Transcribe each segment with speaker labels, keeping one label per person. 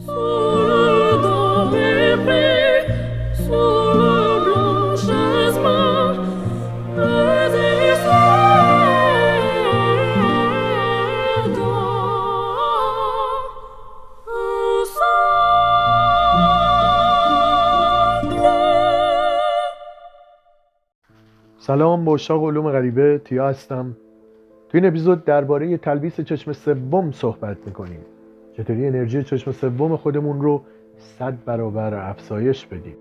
Speaker 1: Sous le doré pris, sous le blanc jasmin, les histoires
Speaker 2: سلام، با شاق علوم غریبه تیا هستم. تو این اپیزود درباره تلبیس چشم سوم صحبت میکنیم. چطوری انرژی چشم سوم خودمون رو 100 برابر افزایش بدیم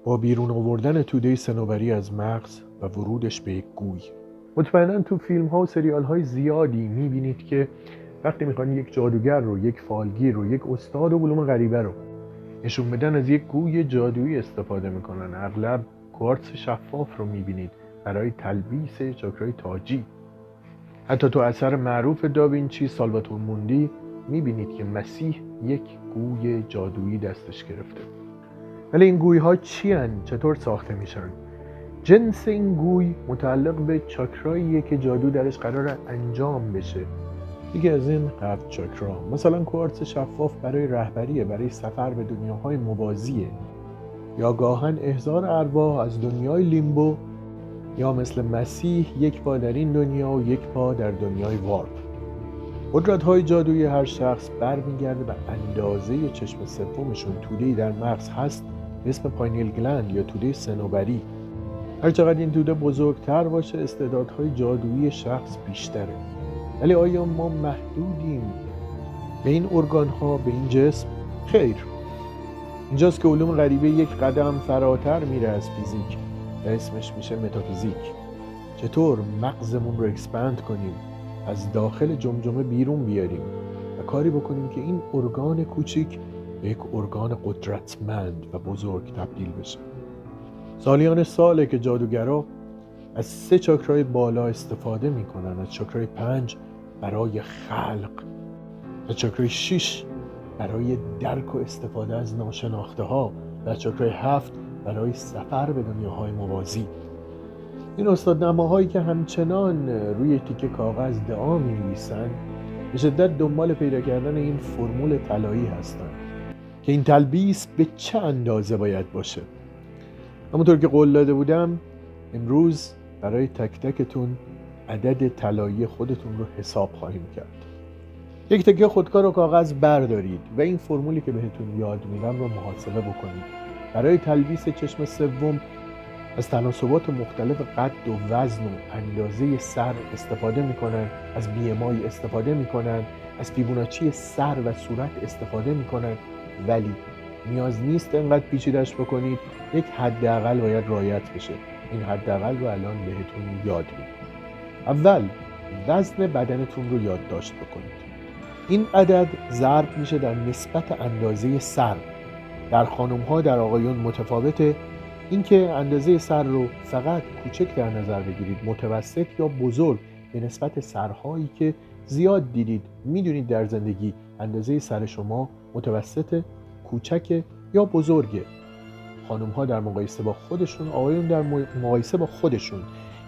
Speaker 2: با بیرون آوردن توده صنوبری از مغز و ورودش به یک گوی. مطمئنا تو فیلم ها و سریال های زیادی میبینید که وقتی میخوان یک جادوگر رو، یک فالگیر رو، یک استاد علوم غریبه رو نشون بدن از یک گوی جادویی استفاده میکنن. اغلب کوارتز شفاف رو میبینید برای تلبیس چاکرای تاجی. حتی تو اثر معروف داوینچی سالواتور موندی میبینید که مسیح یک گوی جادویی دستش گرفته. ولی این گوی ها چی هن؟ چطور ساخته میشن؟ جنس این گوی متعلق به چاکراییه که جادو درش قرار انجام بشه. یکی از این 7 چاکرا، مثلا کوارتز شفاف برای رهبریه، برای سفر به دنیاهای موازیه، یا گاهن احضار ارواح از دنیای لیمبو، یا مثل مسیح یک پا در این دنیا و یک پا در دنیای وارپ. قدرت‌های جادویی هر شخص برمیگرده به اندازه چشم سومشون. توده‌ای در مغز هست به اسم پاینیل گلند یا توده صنوبری. هر چقدر این توده بزرگتر باشه استعدادهای جادویی شخص بیشتره. ولی آیا ما محدودیم به این ارگان‌ها، به این جسم؟ خیر. اینجاست که علوم غریبه یک قدم فراتر میره از فیزیک و اسمش میشه متافیزیک. چطور مغزمون رو اکسپند کنیم، از داخل جمجمه بیرون بیاریم و کاری بکنیم که این ارگان کوچیک به یک ارگان قدرتمند و بزرگ تبدیل بشه. سالیان ساله که جادوگرا از 3 چاکرای بالا استفاده میکنن. از چاکرای 5 برای خلق، از چاکرای 6 برای درک و استفاده از ناشناخته ها، و از چاکرای 7 برای سفر به دنیاهای موازی. این استادنماهایی که همچنان روی تیکه کاغذ دعا می‌نویسن به شدت دنبال پیدا کردن این فرمول طلایی هستن که این تلبیس به چه اندازه باید باشه. همونطور که قول داده بودم امروز برای تک تکتون عدد طلایی خودتون رو حساب خواهیم کرد. یک تکه خودکار و کاغذ بردارید و این فرمولی که بهتون یاد میدم رو محاسبه بکنید. برای تلبیس چشم سوم از تناسبات مختلف قد و وزن و اندازه سر استفاده میکنن، از BMI استفاده میکنن، از فیبوناچی سر و صورت استفاده میکنن. ولی نیاز نیست انقدر پیچیده‌اش بکنید. یک حداقل باید رعایت بشه. این حداقل رو الان بهتون یاد میدم. اول وزن بدنتون رو یادداشت بکنید. این عدد ضرب میشه در نسبت اندازه سر. در خانم‌ها در آقایون متفاوته. اینکه اندازه سر رو فقط کوچک در نظر بگیرید، متوسط یا بزرگ به نسبت سرهایی که زیاد دیدید. میدونید در زندگی اندازه سر شما متوسط، کوچک یا بزرگه. خانم‌ها در مقایسه با خودشون، آقایون در مقایسه با خودشون.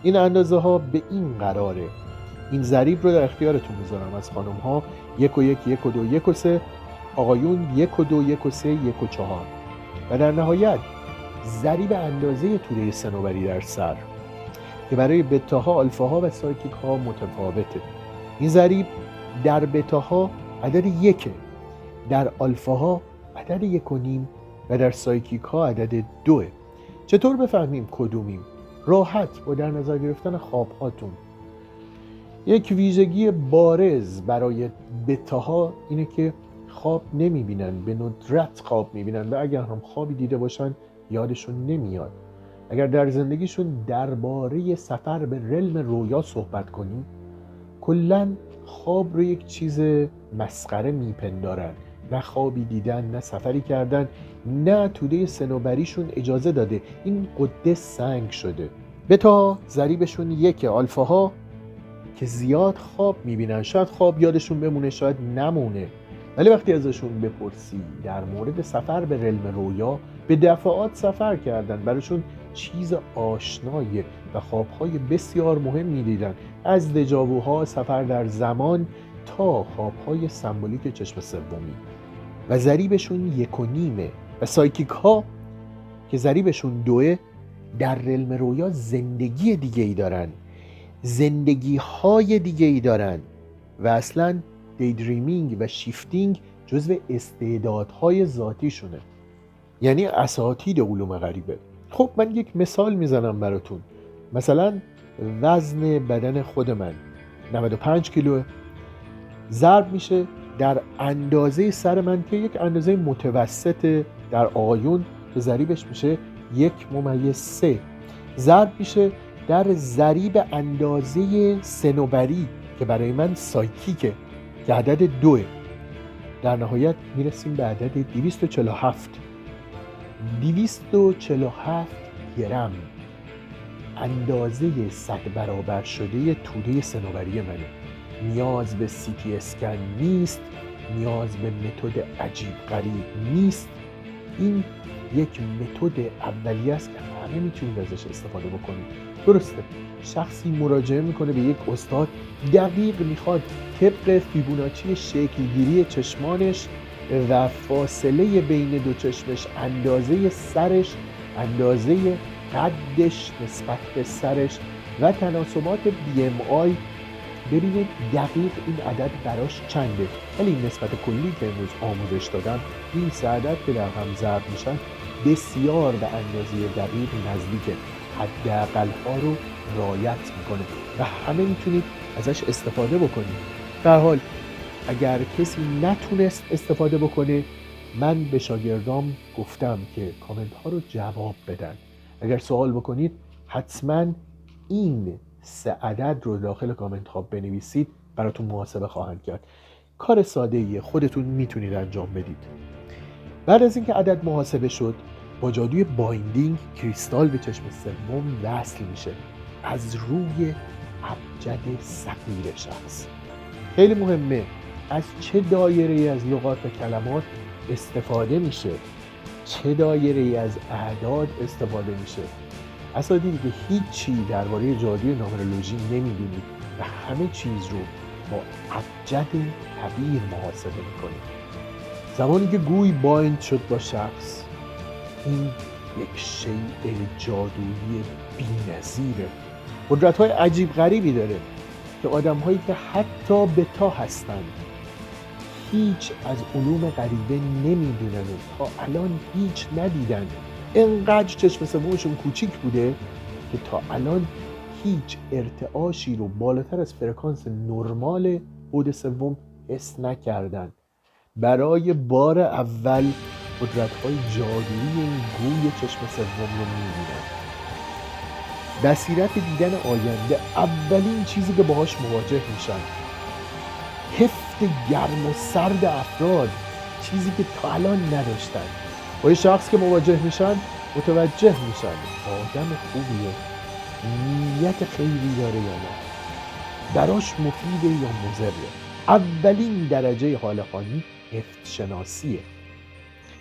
Speaker 2: این اندازه ها به این قراره. این ضریب رو در اختیارتون میذارم. از خانم‌ها 1 و 1، 1 و 2، 1 و 3، آقایون 1 و 2، 1 و 3، 1 و 4. و در نهایت ضریب اندازه توده صنوبری در سر که برای بتاها، آلفاها و سایکیک ها متفاوته. این ضریب در بتاها عدد 1، در آلفاها عدد 1.5 و در سایکیک ها عدد 2. چطور بفهمیم کدومیم؟ راحت با در نظر گرفتن خواب هاتون. یک ویژگی بارز برای بتاها اینه که خواب نمیبینن، به ندرت خواب میبینن و اگر هم خوابی دیده باشن یادشون نمیاد. اگر در زندگیشون درباره سفر به رلم رویا صحبت کنیم کلن خواب رو یک چیز مسخره میپندارن. نه خوابی دیدن، نه سفری کردن، نه توده صنوبریشون اجازه داده. این قده سنگ شده. بتا ضریبشون 1، آلفاها که زیاد خواب میبینن، شاید خواب یادشون بمونه، شاید نمونه. ولی وقتی ازشون بپرسی در مورد سفر به رلم رویا، به دفعات سفر کردن، براشون چیز آشنایه و خوابهای بسیار مهم میدیدن، از دژاووها، سفر در زمان تا خوابهای سمبولیک چشم سومی. و ضریبشون 1.5 و سایکیک ها که ضریبشون 2 در علم رویا زندگی دیگه ای دارن، زندگی های دیگه ای دارن و اصلا دیدریمینگ و شیفتینگ جزو استعدادهای ذاتیشونه، یعنی اساتید علوم غریبه. خب من یک مثال میزنم براتون. مثلا وزن بدن خود من 95 کیلوه، ضرب میشه در اندازه سر من که یک اندازه متوسط در آقایون که ضریبش میشه 1/3، ضرب میشه در ضریب اندازه سنوبری که برای من سایکیکه که عدد 2، در نهایت میرسیم به عدد 247 گرم، اندازه 100 برابر شده توده سنوبری منه. نیاز به CT اسکن نیست، نیاز به متد عجیب غریب نیست. این یک متد اولیه است که همه میتونید ازش استفاده بکنید. درسته شخصی مراجعه میکنه به یک استاد، دقیق میخواد طبق فیبوناچی شکلگیری چشمانش و فاصله بین دو چشمش، اندازه سرش، اندازه قدش نسبت به سرش و تناسبات BMI، ببینید دقیق این عدد براش چنده. ولی این نسبت کلی که امروز آموزش دادم، این سه عدد که در هم ضرب میشن بسیار به اندازه دقیق نزدیکه، حداقل ها رو رعایت میکنه و همه میتونید ازش استفاده بکنید. در حال اگر کسی نتونست استفاده بکنه، من به شاگردام گفتم که کامنت ها رو جواب بدن. اگر سوال بکنید حتما این 3 عدد رو داخل کامنت ها بنویسید، براتون محاسبه خواهند کرد. کار ساده ایه، خودتون میتونید انجام بدید. بعد از اینکه عدد محاسبه شد، با جادوی بایندینگ کریستال به چشم سوم وصل میشه از روی ابجد صغیر شخص. خیلی مهمه از چه دایره‌ای از لغات و کلمات استفاده میشه، چه دایره‌ای از اعداد استفاده میشه. اساتیدی که هیچی درباره جادوی نامرولوژی نمیدونید و همه چیز رو با ابجد کبیر محاسبه میکنید. زمانی که گوی بایند شد با شخص، این یک شیء جادویی بی‌نظیره. قدرت‌های عجیب غریبی داره که آدم‌هایی که حتی بتا هستند، هیچ از علوم غریبه نمیدونن و تا الان هیچ ندیدن، انقدر چشم سومشون کوچیک بوده که تا الان هیچ ارتعاشی رو بالاتر از فرکانس نرمال عود سوم حس نکردن. برای بار اول قدرت‌های جادویی این گوی چشم سوم رو می‌بینن. بصیرت دیدن آینده اولین چیزی که باهاش مواجه میشن. هفت گرم و سرد افراد، چیزی که تا الان نداشتن. با یه شخص که مواجه میشن متوجه میشن آدم خوبیه، نیت خیری داره یا نه، براش مفیده یا مضره. اولین درجه حال خانی هفت شناسیه.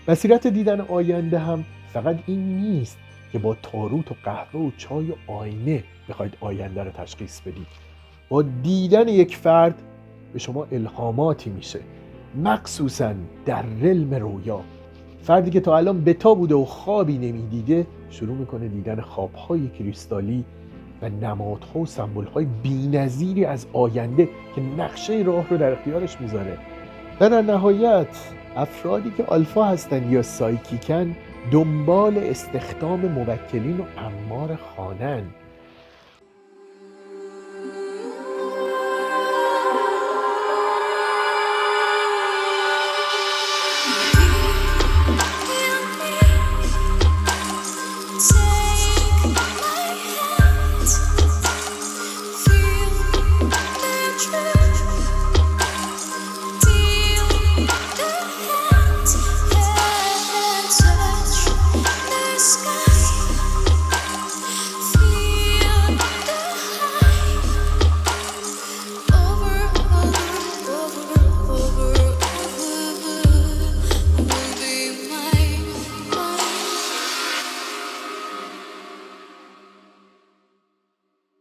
Speaker 2: بصیرت دیدن آینده هم فقط این نیست که با تاروت و قهوه و چای و آینه بخواید آینده رو تشخیص بدید. با دیدن یک فرد به شما الهاماتی میشه، مخصوصا در علم رویا. فردی که تا الان بتا بوده و خوابی نمیدیده شروع میکنه دیدن خوابهای کریستالی و نمادها و سمبولهای بی‌نظیری از آینده که نقشه راه رو در اختیارش میذاره. و در نهایت افرادی که آلفا هستن یا سایکیکن دنبال استخدام موکلین و امار خانن.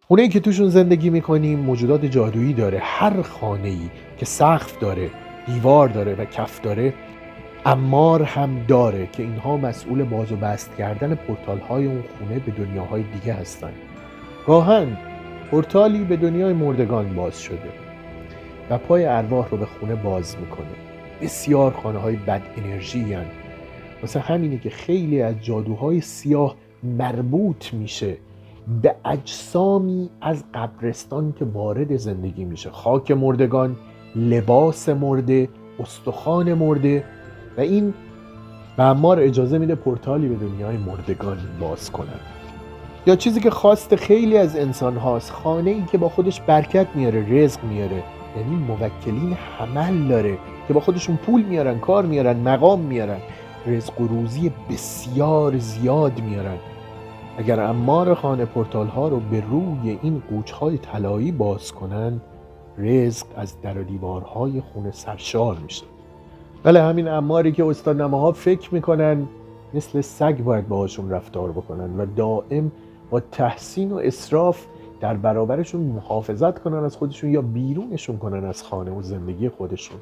Speaker 2: اونایی که توشون زندگی میکنیم موجودات جادویی داره. هر خانه‌ای که سقف داره، دیوار داره و کف داره، عمار هم داره که اینها مسئول باز و بست کردن پورتال های اون خونه به دنیاهای دیگه هستن. گاهن پورتالی به دنیای مردگان باز شده و پای ارواح رو به خونه باز میکنه. بسیار خانه های بد انرژی هن. واسه همینه که خیلی از جادوهای سیاه مربوط میشه به اجسامی از قبرستان که وارد زندگی میشه. خاک مردگان، لباس مرده، استخوان مرده، و این به عمار اجازه میده پورتالی به دنیای مردگان باز کنن. یا چیزی که خواست خیلی از انسان هاست، خانه ای که با خودش برکت میاره، رزق میاره، یعنی موکلین حمل داره که با خودشون پول میارن، کار میارن، مقام میارن، رزق و روزی بسیار زیاد میارن. اگر عمار خانه پورتال ها رو به روی این قوچ های طلایی باز کنن، رزق از در و دیوارهای خونه سرشار میشه. ولی همین عماری که استاد نماها فکر میکنن مثل سگ باید باهاشون رفتار بکنن و دائم با تحسین و اسراف در برابرشون محافظت کنن از خودشون یا بیرونشون کنن از خانه و زندگی خودشون.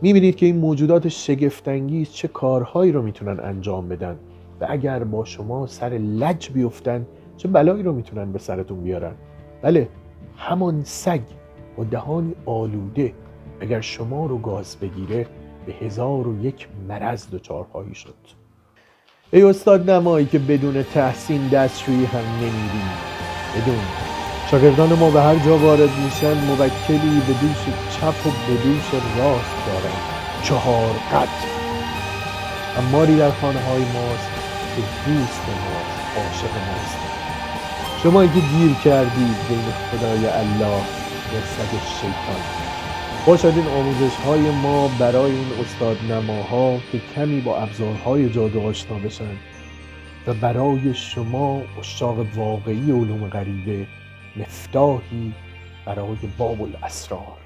Speaker 2: میبینید که این موجودات شگفت‌انگیز چه کارهایی رو میتونن انجام بدن و اگر با شما سر لج بیفتن چه بلایی رو میتونن به سرتون بیارن. بله، همان سگ با دهانی آلوده اگر شما رو گاز بگیره به 1001 مرض دچار خواهی شد. ای استاد نمایی که بدون تحسین دستشویی هم نمیری، بدون شاگردان ما به هر جا وارد میشن موکلی به دوش چپ و به دوش راست دارن، 4 قد. عماری در خانه های ماست که دوست ماست، عاشق ماست. شما که گیر کردید بین خدای الله و سگ شیطان، باشد این آموزش های ما برای این استاد نماها که کمی با ابزارهای جادو آشنا بشن و برای شما عشاق واقعی علوم غریبه مفتاحی برای باب الاسرار.